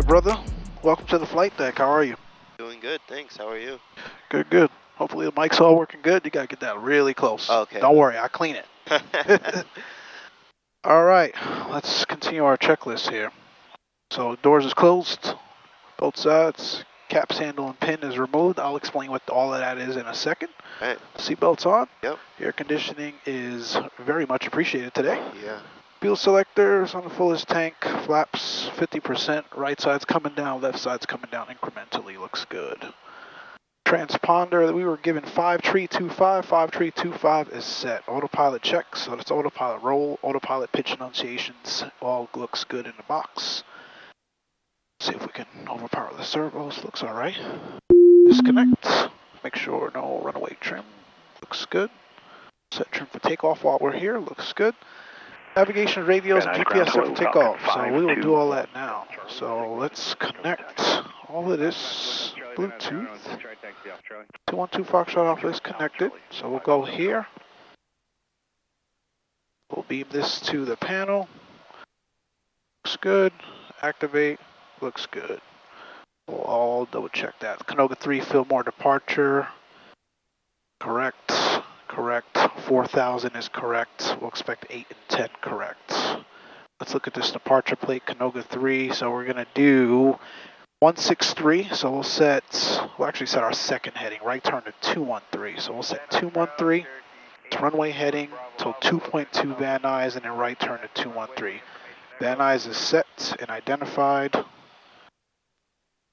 Brother. Welcome to the flight deck. How are you? Doing good, thanks. How are you? Good, good. Hopefully the mic's all working good. You gotta get that really close. Okay. Don't worry, I clean it. All right, let's continue our checklist here. So doors is closed, both sides. Caps handle and pin is removed. I'll explain what all of that is in a second. All right. Seatbelts on. Yep. Air conditioning is very much appreciated today. Yeah. Fuel selectors on the fullest tank. Flaps 50%. Right side's coming down, left side's coming down incrementally. Looks good. Transponder that we were given 5325. 5325 is set. Autopilot check, so that's autopilot roll, autopilot pitch enunciations. All looks good in the box. See if we can overpower the servos. Looks all right. Disconnect. Make sure no runaway trim. Looks good. Set trim for takeoff while we're here. Looks good. Navigation, radios, and GPS set for takeoff. So we will do all that now. So let's connect all of this Bluetooth. 212 Foxtrot Alpha is connected. So we'll go here. We'll beam this to the panel. Looks good. Activate. Looks good. We'll all double check that. Canoga 3 Fillmore departure. Correct. Correct. 4,000 is correct. We'll expect 8 and 10 correct. Let's look at this departure plate, Canoga 3. So we're going to do 163. So we'll actually set our second heading, right turn to 213. So we'll set 213. It's runway heading till 2.2 Van Nuys and then right turn to 213. Van Nuys is set and identified.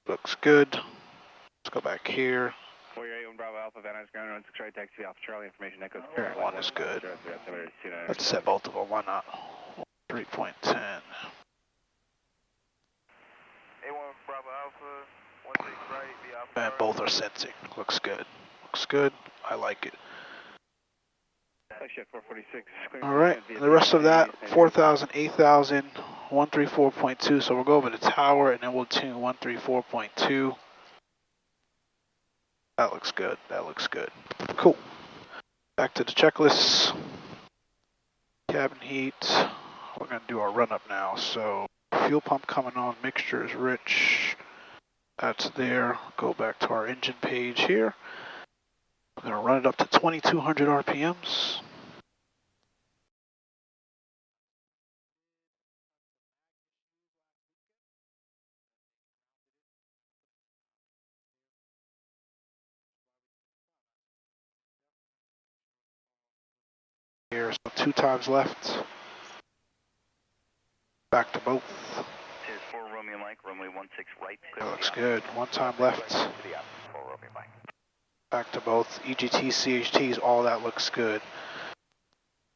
Looks good. Let's go back here. Bearing 1 is good. Let's set both of them. Why not? 3.10. And both are sensing. Looks good. Looks good. I like it. Alright, the rest of that, 4,000, 8,000, 134.2. So we'll go over the tower and then we'll tune 134.2. That looks good. That looks good. Cool. Back to the checklist. Cabin heat. We're going to do our run up now. So fuel pump coming on. Mixture is rich. That's there. Go back to our engine page here. We're going to run it up to 2,200 RPMs. Here, so 2 times left. Back to both. That looks good. 1 time left. Back to both. EGT, CHTs, all that looks good.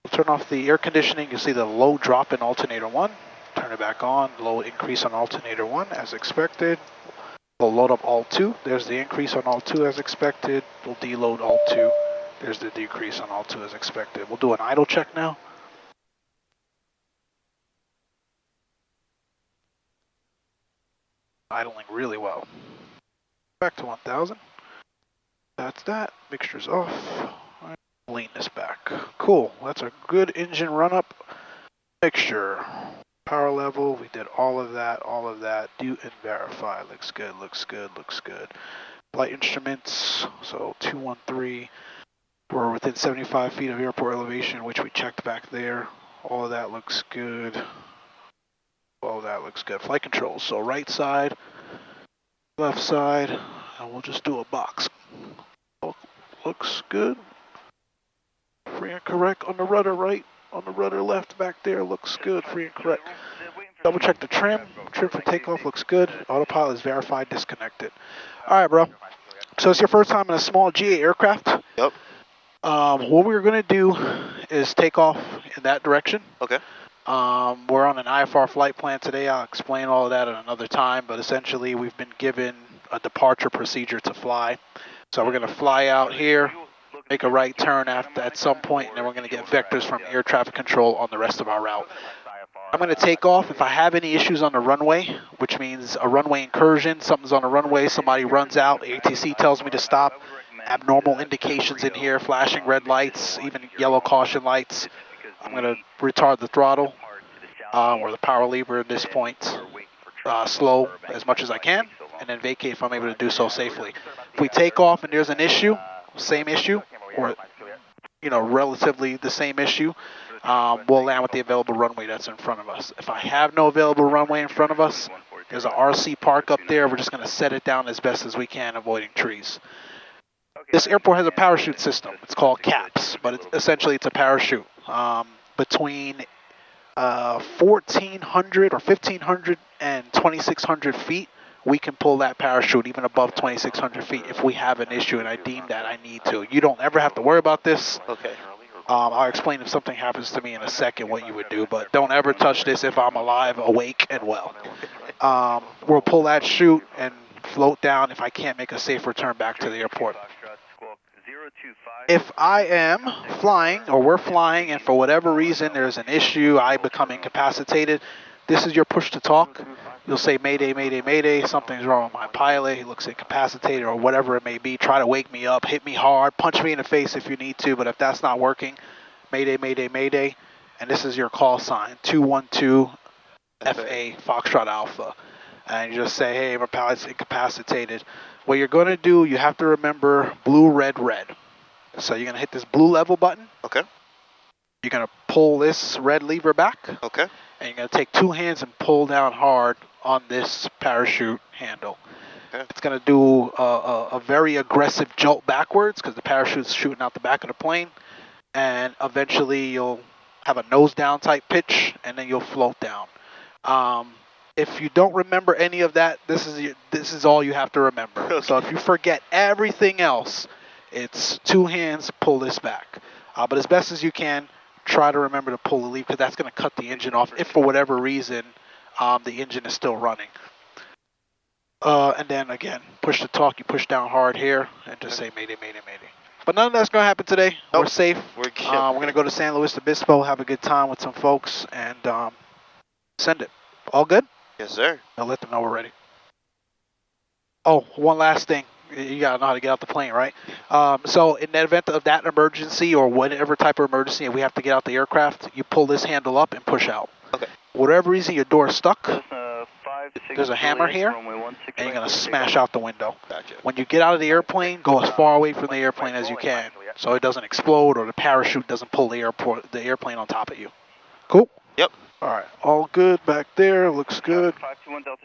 We'll turn off the air conditioning. You'll see the low drop in alternator 1. Turn it back on. Low increase on alternator 1 as expected. We'll load up all 2. There's the increase on all 2 as expected. We'll deload all 2. There's the decrease on all 2 as expected. We'll do an idle check now. Idling really well. Back to 1,000. That's that. Mixture's off. Right. Lean this back. Cool. That's a good engine run up. Mixture. Power level. We did all of that. All of that. Do and verify. Looks good. Looks good. Looks good. Flight instruments. So 213. We're within 75 feet of airport elevation, which we checked back there. All of that looks good. All of that looks good. Flight controls. So right side, left side, and we'll just do a box. Looks good. Free and correct on the rudder right, on the rudder left back there. Looks good. Free and correct. Double check the trim. Trim for takeoff looks good. Autopilot is verified disconnected. All right, bro. So it's your first time in a small GA aircraft. Yep. What we're going to do is take off in that direction. Okay. We're on an IFR flight plan today. I'll explain all of that at another time, but essentially we've been given a departure procedure to fly. So we're going to fly out here, make a right turn at some point, and then we're going to get vectors from air traffic control on the rest of our route. I'm going to take off. If I have any issues on the runway, which means a runway incursion, something's on the runway, somebody runs out, ATC tells me to stop, abnormal indications in here, flashing red lights, even yellow caution lights, I'm going to retard the throttle or the power lever at this point, slow as much as I can, and then vacate if I'm able to do so safely. If we take off and there's an issue, same issue, or relatively the same issue, we'll land with the available runway that's in front of us. If I have no available runway in front of us, there's a RC park up there. We're just going to set it down as best as we can, avoiding trees. This airport has a parachute system. It's called CAPS, but essentially it's a parachute. Between 1,400 or 1,500 and 2,600 feet, we can pull that parachute even above 2,600 feet if we have an issue and I deem that I need to. You don't ever have to worry about this. Okay. I'll explain if something happens to me in a second what you would do, but don't ever touch this if I'm alive, awake, and well. We'll pull that chute and float down if I can't make a safe return back to the airport. If I am flying, or we're flying, and for whatever reason there's an issue, I become incapacitated, this is your push to talk. You'll say, Mayday, Mayday, Mayday, something's wrong with my pilot, he looks incapacitated, or whatever it may be. Try to wake me up, hit me hard, punch me in the face if you need to, but if that's not working, Mayday, Mayday, Mayday, and this is your call sign, 212 FA, Foxtrot Alpha. And you just say, hey, my pilot's incapacitated. What you're going to do, you have to remember blue, red, red. So you're going to hit this blue level button. Okay. You're going to pull this red lever back. Okay. And you're going to take two hands and pull down hard on this parachute handle. Okay. It's going to do a very aggressive jolt backwards because the parachute's shooting out the back of the plane. And eventually you'll have a nose down type pitch, and then you'll float down. If you don't remember any of that, this is all you have to remember. Okay. So if you forget everything else, it's two hands, pull this back. But as best as you can, try to remember to pull the lever because that's going to cut the engine off if for whatever reason the engine is still running. And then again, push the talk, you push down hard here and just say Mayday, Mayday, Mayday. But none of that's going to happen today. Nope. We're safe. We're going to go to San Luis Obispo, have a good time with some folks, and send it. All good? Yes, sir. I'll let them know we're ready. Oh, one last thing. You got to know how to get out the plane, right? So in the event of that emergency or whatever type of emergency, and we have to get out the aircraft, you pull this handle up and push out. Okay. Whatever reason your door is stuck, there's a hammer here, and you're going to smash out the window. Gotcha. When you get out of the airplane, go as far away from the airplane as you can so it doesn't explode or the parachute doesn't pull the airplane on top of you. Cool? Yep. All right, all good back there. Looks good.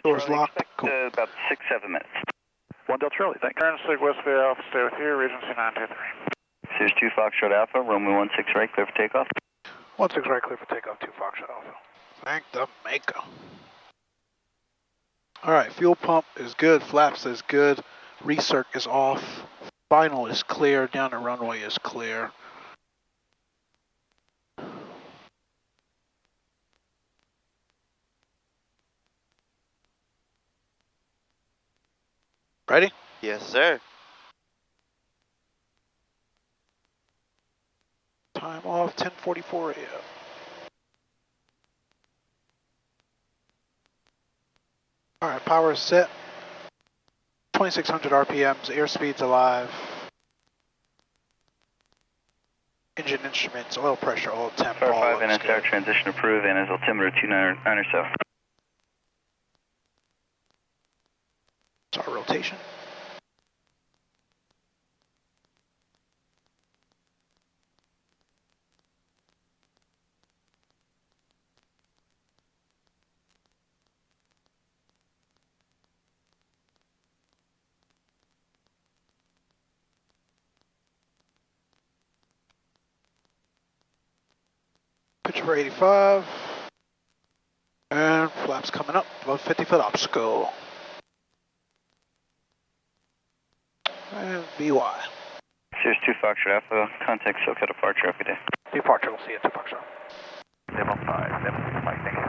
Door's locked. Cool. About 6-7 minutes. 1 Delta Charlie, thank you. Turn 6 West Bay Alpha, stay with you, Regency 923. Sears 2 Foxtrot Alpha, runway 16 right, clear for takeoff. 16 right, clear for takeoff, 2 Foxtrot Alpha. Thank the maker. All right, fuel pump is good, flaps is good, recirc is off, final is clear, down the runway is clear. Ready? Yes, sir. Time off, 10:44 a.m. All right, power is set. 2,600 RPMs, airspeed's alive. Engine instruments, oil pressure, oil temp, all R5 looks NSR good. transition approved and is altimeter 299 or so. It's our rotation. Pitch for 85. And flat. flaps coming up, above 50-foot obstacle. And VY. Sears 2 Foxtrot Alpha, contact SoCal departure, every day. Departure, we'll see you at 2 Foxtrot. 757, thank you.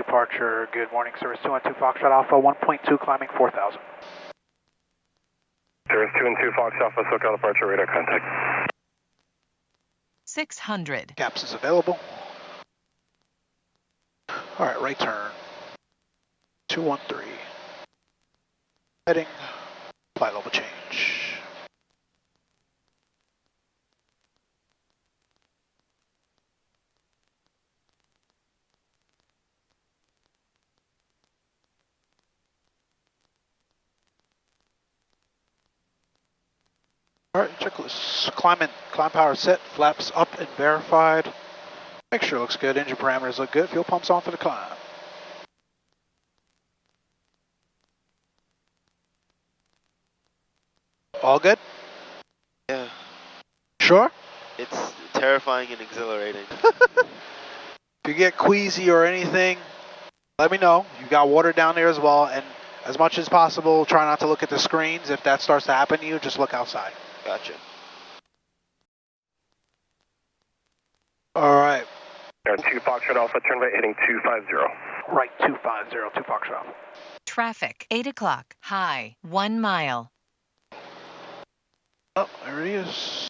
Departure, good morning, Cirrus 2 and 2 Foxtrot Alpha, 1.2 climbing 4,000. Cirrus 2 and 2 Fox Alpha, SoCal departure, radar contact. 600. Gaps is available. All right, right turn. 213. Heading, flight level change. All right, checklist. Climb power set, flaps up and verified. Mixture looks good, engine parameters look good, fuel pumps on for the climb. All good? Yeah, Sure? it's terrifying and exhilarating. If you get queasy or anything, let me know. You got water down there as well, and as much as possible, try not to look at the screens. If that starts to happen to you, just look outside. Gotcha. All right. 2 Foxtrot Alpha, turn right heading 250. Right, 250, 2 Foxtrot. Traffic, 8 o'clock. High, 1 mile. Oh, there he is.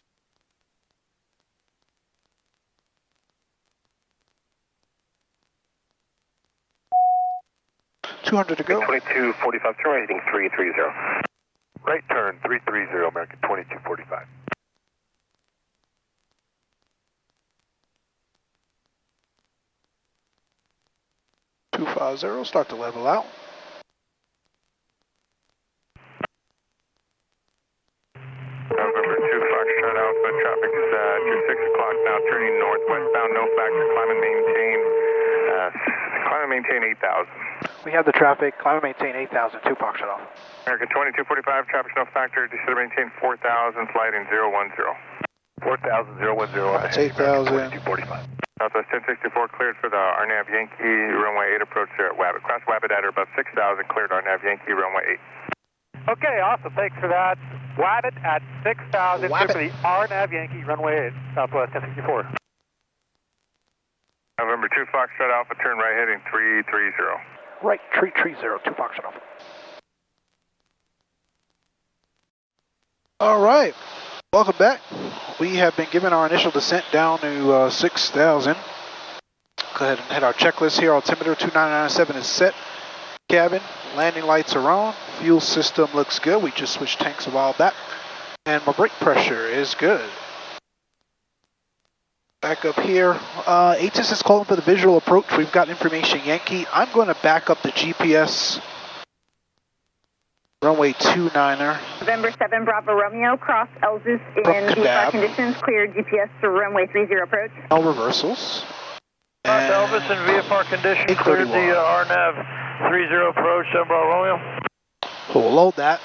$200 to go. 2245, turn right heading 330. Right turn 330, American 2245. $250, start to level out. November 2 Foxtrot Alpha, traffic is 6 o'clock now, turning northwestbound, no factor, climb and maintain 8,000. We have the traffic, climb and maintain 8,000, 2 Foxtrot Alpha. American 2245, traffic no factor, descend maintain 4,000, sliding 010. 4,000, 010. That's 8,000. 2245. Southwest 1064 cleared for the RNAV Yankee, runway 8 approach there at Wabbit. Cross Wabbit at or above 6,000, cleared RNAV Yankee, runway 8. Okay, awesome. Thanks for that. Wabbit at 6,000, clear for the RNAV Yankee, runway 8, Southwest 1064. November 2 Foxtrot Alpha, turn right heading 330. Right, 330, 2 Foxtrot Alpha. All right, welcome back. We have been given our initial descent down to 6,000. Go ahead and hit our checklist here. Altimeter 2997 is set. Cabin, landing lights are on. Fuel system looks good. We just switched tanks a while back. And my brake pressure is good. Back up here. ATIS is calling for the visual approach. We've got information Yankee. I'm going to back up the GPS. Runway 29er. November 7 Bravo Romeo, cross Elzus in VFR conditions, clear GPS to runway 30 approach. No reversals. Cross Elvis in VFR conditions, cleared the RNAV 30 approach, 7 Bravo Romeo. We'll load that.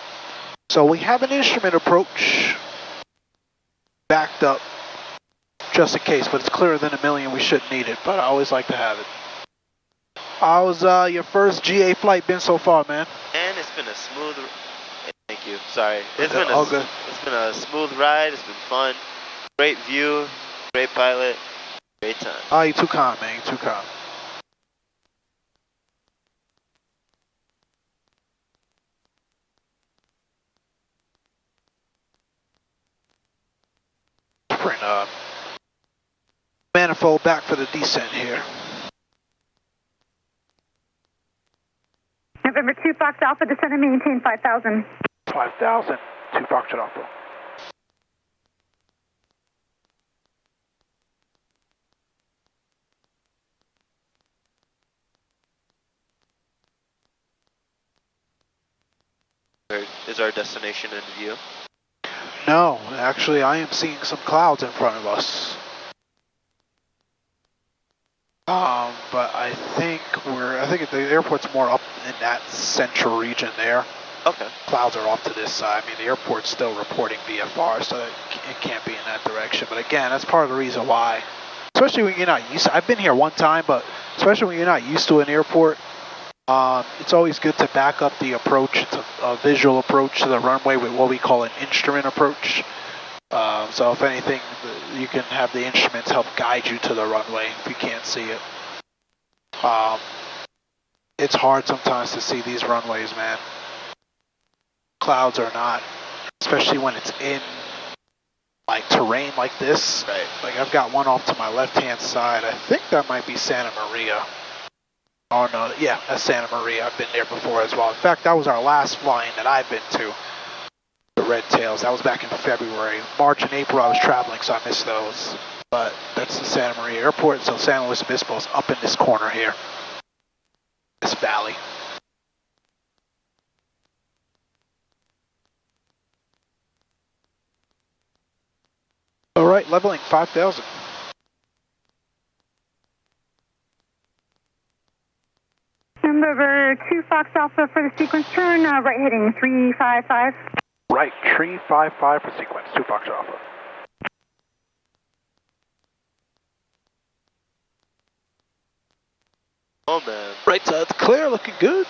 So we have an instrument approach backed up just in case, but it's clearer than a million. We shouldn't need it, but I always like to have it. How's your first GA flight been so far, man? And it's been a smooth. Thank you. Sorry. It's Okay, all good. It's been a smooth ride. It's been fun. Great view. Great pilot. Great time. Oh, you too calm, man. You too calm. Bring manifold back for the descent here. November 2 Fox Alpha, descend and maintain 5,000. 5,000, 2 Fox Alpha. Is our destination in view? No, actually I am seeing some clouds in front of us. But I think the airport's more up in that central region there. Okay. Clouds are off to this side. I mean, the airport's still reporting VFR, so it can't be in that direction. But again, that's part of the reason why especially when you're not used to, I've been here one time, but especially when you're not used to an airport, it's always good to back up the approach. It's a visual approach to the runway with what we call an instrument approach. So if anything, you can have the instruments help guide you to the runway if you can't see it. It's hard sometimes to see these runways, man. Clouds are not, especially when it's in like terrain like this. Right. Like I've got one off to my left-hand side. I think that might be Santa Maria. Oh no, yeah, that's Santa Maria. I've been there before as well. In fact, that was our last flying that I've been to. The RedTails. That was back in February. March and April I was traveling, so I missed those. But that's the Santa Maria Airport, so San Luis Obispo is up in this corner here. This valley. All right, leveling 5,000. Number 2 Fox Alpha for the sequence turn, right heading 355. Right, 355 for sequence, 2 Fox Alpha. Oh man. Right side's clear, looking good.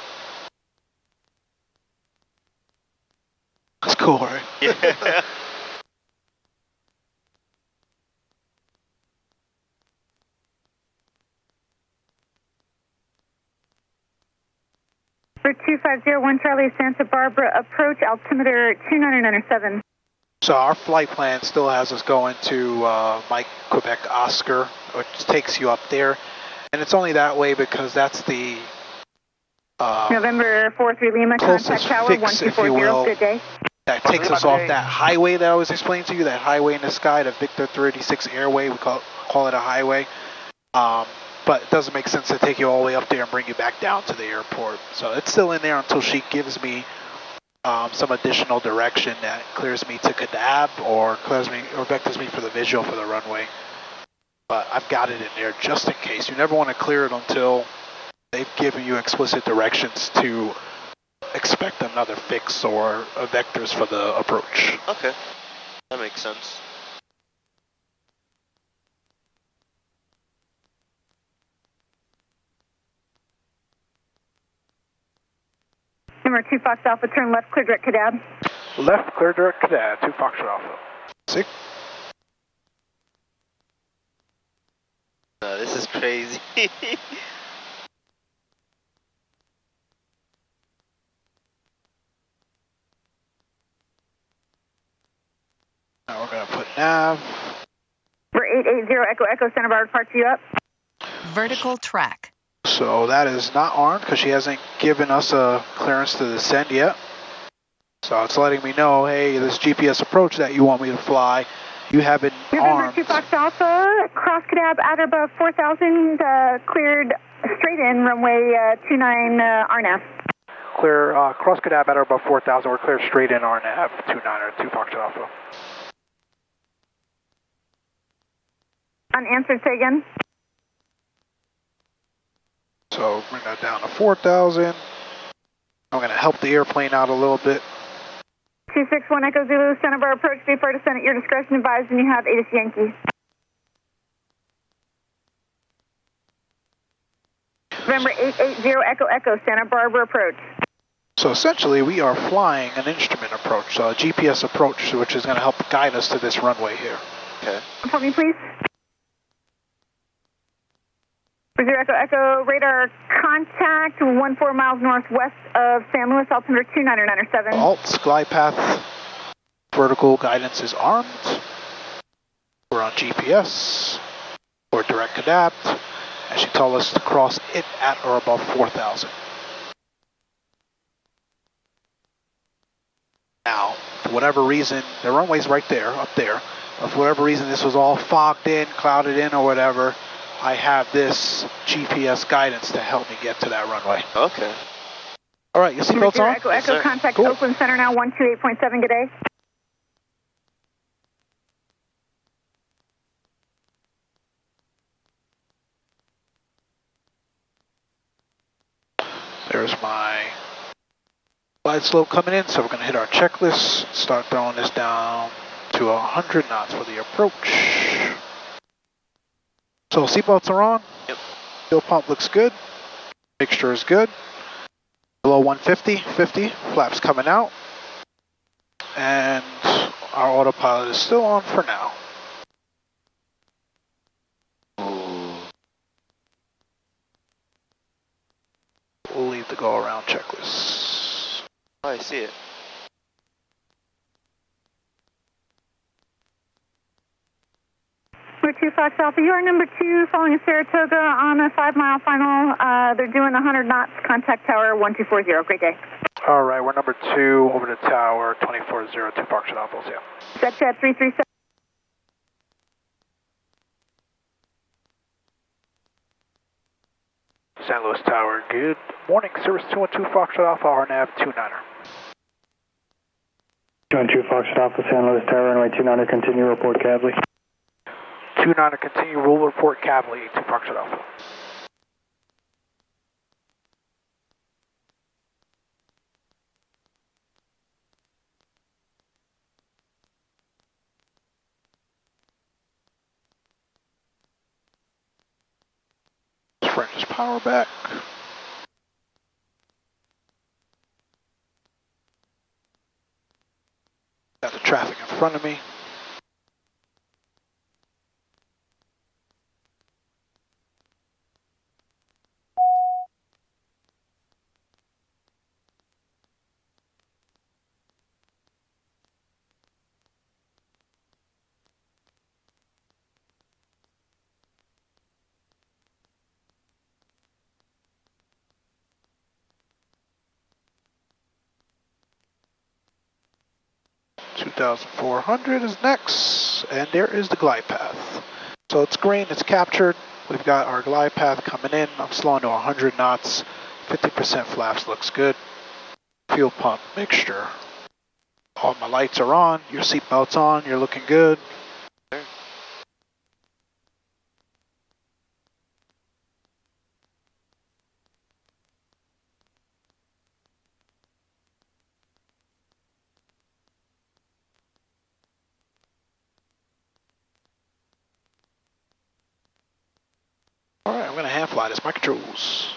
That's cool, right? Yeah. For 2501 Charlie Santa Barbara approach, altimeter 2997. So our flight plan still has us going to Mike Quebec Oscar, which takes you up there. And it's only that way because that's the November 43 Lima, contact closest tower fix, if you 1240, will, good day. that takes us off that highway that I was explaining to you, that highway in the sky, the Victor 36 airway, we call it a highway. But it doesn't make sense to take you all the way up there and bring you back down to the airport. So it's still in there until she gives me some additional direction that clears me to Kadab or clears me or vectors me for the visual for the runway. But I've got it in there just in case. You never want to clear it until they've given you explicit directions to expect another fix or vectors for the approach. Okay. That makes sense. Number 2 Fox Alpha, turn left, clear direct Kadab. Left, clear direct Kadab, 2 Fox Alpha. See? This is crazy. Now we're going to put nav. For 880 Echo Echo, Santa Barbara, parts you up. Vertical track. So that is not armed because she hasn't given us a clearance to descend yet. So it's letting me know, hey, this GPS approach that you want me to fly, you haven't November armed. 2 Fox Alpha, cross Kadab at or above 4,000, cleared straight in, runway 29 RNAV. Clear, cross Kadab at or above 4,000, we're clear straight in RNAV, 29 or 2 Fox Alpha. Unanswered, say again. So bring that down to 4,000. I'm going to help the airplane out a little bit. 261 Echo Zulu, Santa Barbara approach, before descent at your discretion, advised, and you have ATIS Yankee. November 880 Echo Echo, Santa Barbara approach. So essentially we are flying an instrument approach, so a GPS approach, which is going to help guide us to this runway here. Okay. For me, please. For 0 Echo Echo, radar contact 14 miles northwest of San Luis, altimeter 2997. Alt, glide path, vertical guidance is armed. We're on GPS, or direct adapt, and she told us to cross it at or above 4,000. Now, for whatever reason, the runway's right there, up there, but for whatever reason this was all fogged in, clouded in or whatever, I have this GPS guidance to help me get to that runway. Okay. All right, your seatbelts on? Echo Echo, Yes, contact cool. Oakland Center now, 128.7, good day. There's my glide slope coming in, so we're going to hit our checklist, start throwing this down to 100 knots for the approach. So seatbelts are on. Yep. Fuel pump looks good. Mixture is good. Below 150, 50, flaps coming out. And our autopilot is still on for now. We'll leave the go around checklist. Oh, I see it. Number 2 Fox Alpha, you are number 2 following Saratoga on a 5-mile final. They're doing 100 knots, contact tower 1240. Great day. All right, we're number 2 over the tower, 2402 Park Apples, yeah. Jet 337. San Luis Tower, good morning. Cirrus 212 Foxtrot Alpha, RNAV 29er. 212 Foxtrot Alpha, San Luis Tower, runway 29er, continue, report Cavally. 29er, continue, rule report Cavally, 2 Foxtrot Alpha. French's power back. Got the traffic in front of me. $2,400 is next, and there is the glide path. So it's green, it's captured. We've got our glide path coming in. I'm slowing to 100 knots. 50% flaps looks good. Fuel pump mixture. All my lights are on. Your seatbelt's on. You're looking good. All right, I'm going to hand fly this. My controls.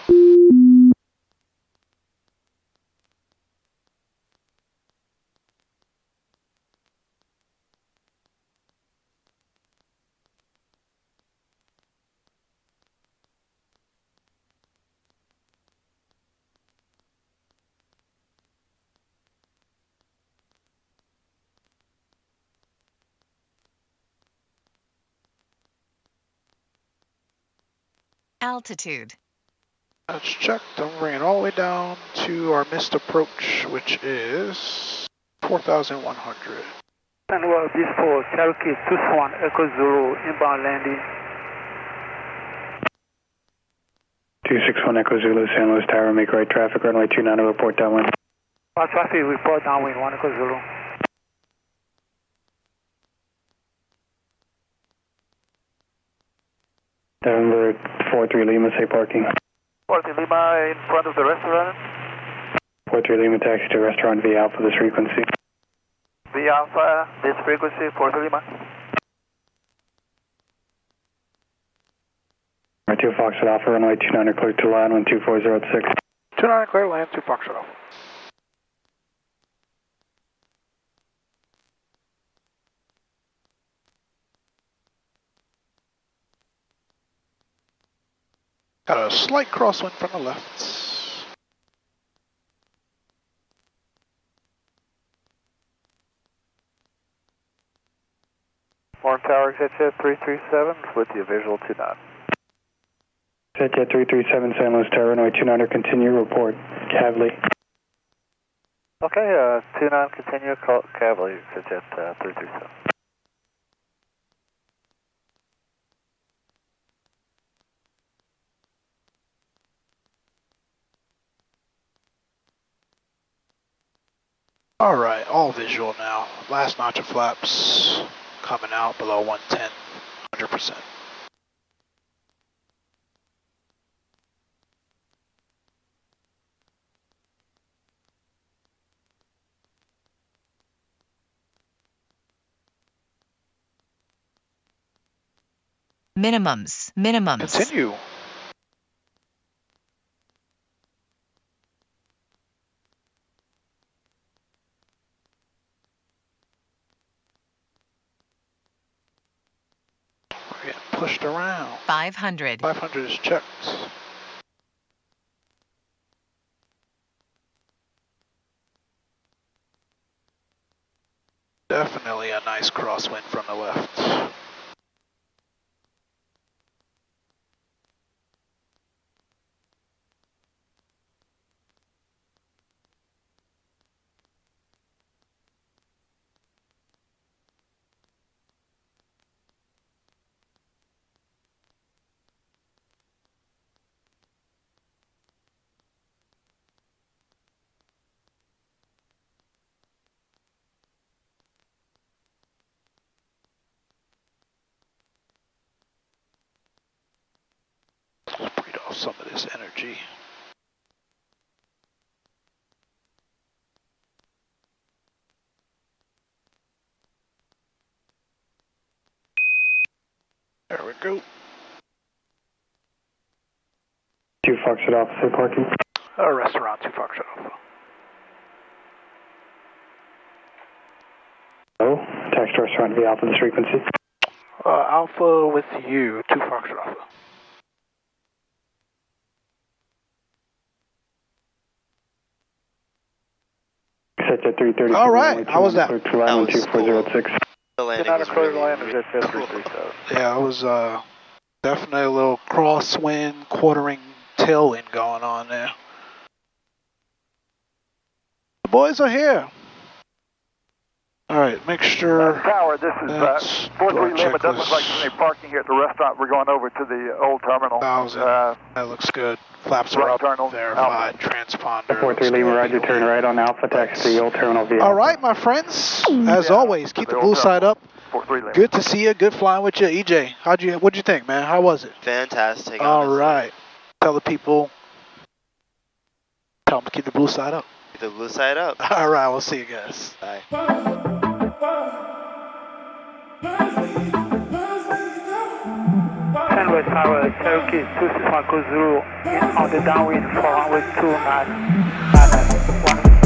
Altitude. That's checked. I'm bringing it all the way down to our missed approach, which is 4,100. And well, this for Cherokee 21 Echo Zulu inbound landing. 261 Echo Zulu, San Luis Tower, make right traffic, runway 29er, report downwind. Traffic report downwind 1 Echo Zulu. November 43 Lima, say parking. 40 Lima in front of the restaurant. 43 Lima, taxi to restaurant V Alpha, this frequency. V Alpha, this frequency, 40 Lima. Number 2 Foxtrot Alpha, runway 29er, clear to line, 12406. 29 clear, land 2 Foxtrot Alpha. Got a slight crosswind from the left. Warren Tower, Jet 337 with you, visual 29. Jet 337, San Luis Tower, runway 29er, continue, report. Cavally. Okay, 29, continue, call Cavally, Jet 337. All right, all visual now. Last notch of flaps coming out below 110, 100%. Minimums. Minimums. Continue. We're getting pushed around. 500. 500 is checked. Definitely a nice crosswind from the left. Let's breathe off some of this energy. There we go. 2 Foxtrot Alpha, parking. Restaurant 2 Foxtrot Alpha. Hello, taxi to restaurant via Alpha, this frequency. Alpha with you, 2 Foxtrot Alpha. Set at 330. All right, how was that? That was cool. 2406. The landing was really cool. Yeah, it was definitely a little crosswind, quartering tailwind going on there. The boys are here. All right, make sure. Tower, this is that's 43 Lima. It doesn't look checklist. like there's any parking here at the restaurant. We're going over to the old terminal. 1,000. That looks good. Flaps are right up. terminal, Verified. Transponder. 43 Lima, Roger, turn right on Alpha, taxi to the old terminal via. All right, my friends. As always, keep the blue side up. 43 Lima. Good to see you. Good flying with you, EJ. What'd you think, man? How was it? Fantastic. All honestly. right. Tell the people. Tell them to keep the blue side up. Keep the blue side up. All right, we'll see you guys. Bye. San Luis Tower, Cherokee 261 Zulu on the downwind for runway 29.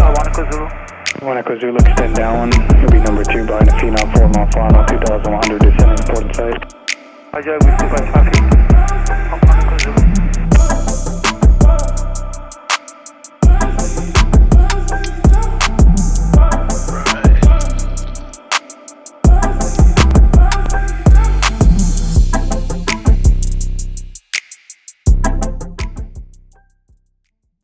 1 Zulu. 1 Echo Zulu, extend downwind. It'll be number 2 behind the Phenom 4 mile final, 2100 descending port side. Roger, we see by traffic.